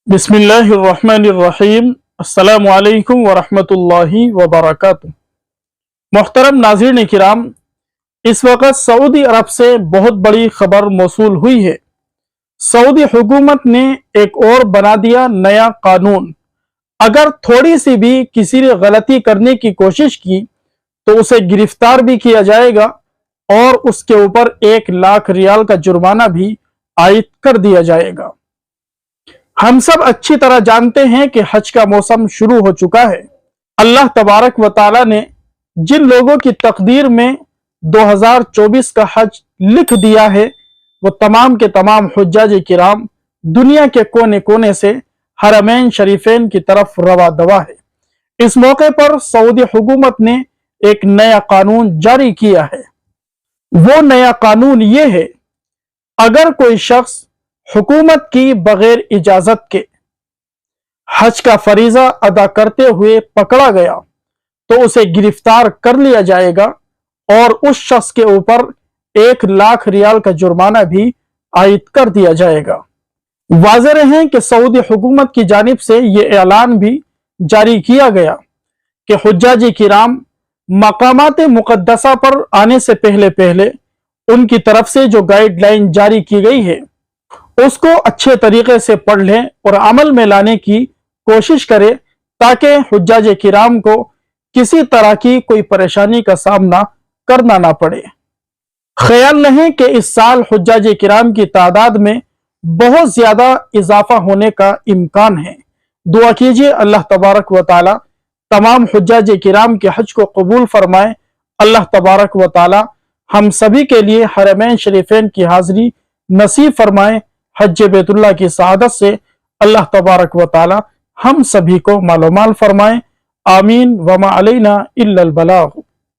बिस्मिल्लाहिर्रहमानिर्रहीम। अस्सलामु अलैकुम वरहमतुल्लाहि वबरकातुहू। मोहतरम नाज़रीन किराम, इस वक्त सऊदी अरब से बहुत बड़ी खबर मौसूल हुई है। सऊदी हुकूमत ने एक और बना दिया नया कानून। अगर थोड़ी सी भी किसी ने गलती करने की कोशिश की तो उसे गिरफ्तार भी किया जाएगा और उसके ऊपर 1 लाख रियाल का जुर्माना भी आयद कर दिया जाएगा। हम सब अच्छी तरह जानते हैं कि हज का मौसम शुरू हो चुका है। अल्लाह तबारक व ताला ने जिन लोगों की तकदीर में 2024 का हज लिख दिया है वो तमाम के तमाम हुज्जाज किराम दुनिया के कोने कोने से हरमैन शरीफैन की तरफ रवा दवा है। इस मौके पर सऊदी हुकूमत ने एक नया कानून जारी किया है। वो नया कानून ये है, अगर कोई शख्स हुकूमत की बगैर इजाजत के हज का फरीजा अदा करते हुए पकड़ा गया तो उसे गिरफ्तार कर लिया जाएगा और उस शख्स के ऊपर 1 लाख रियाल का जुर्माना भी आयद कर दिया जाएगा। वाज़ेह रहे कि सऊदी हुकूमत की जानिब से यह ऐलान भी जारी किया गया कि हुज्जाजी किराम मकामात मुक़द्दसा पर आने से पहले पहले उनकी तरफ से जो गाइडलाइन जारी की गई है उसको अच्छे तरीके से पढ़ लें और अमल में लाने की कोशिश करें ताकि हुज्जाज किराम को किसी तरह की कोई परेशानी का सामना करना ना पड़े। ख्याल रहे कि इस साल हुज्जाज किराम की तादाद में बहुत ज्यादा इजाफा होने का इम्कान है। दुआ कीजिए अल्लाह तबारक व ताला तमाम हुज्जाज किराम के हज को कबूल फरमाए। अल्लाह तबारक व ताला हम सभी के लिए हरमैन शरीफैन की हाजिरी नसीब फरमाए। हज बैतुल्लाह की सआदत से अल्लाह तबारक व ताला हम सभी को मालोमाल फरमाए। आमीन। वमा अलैना इल्लल बलाग।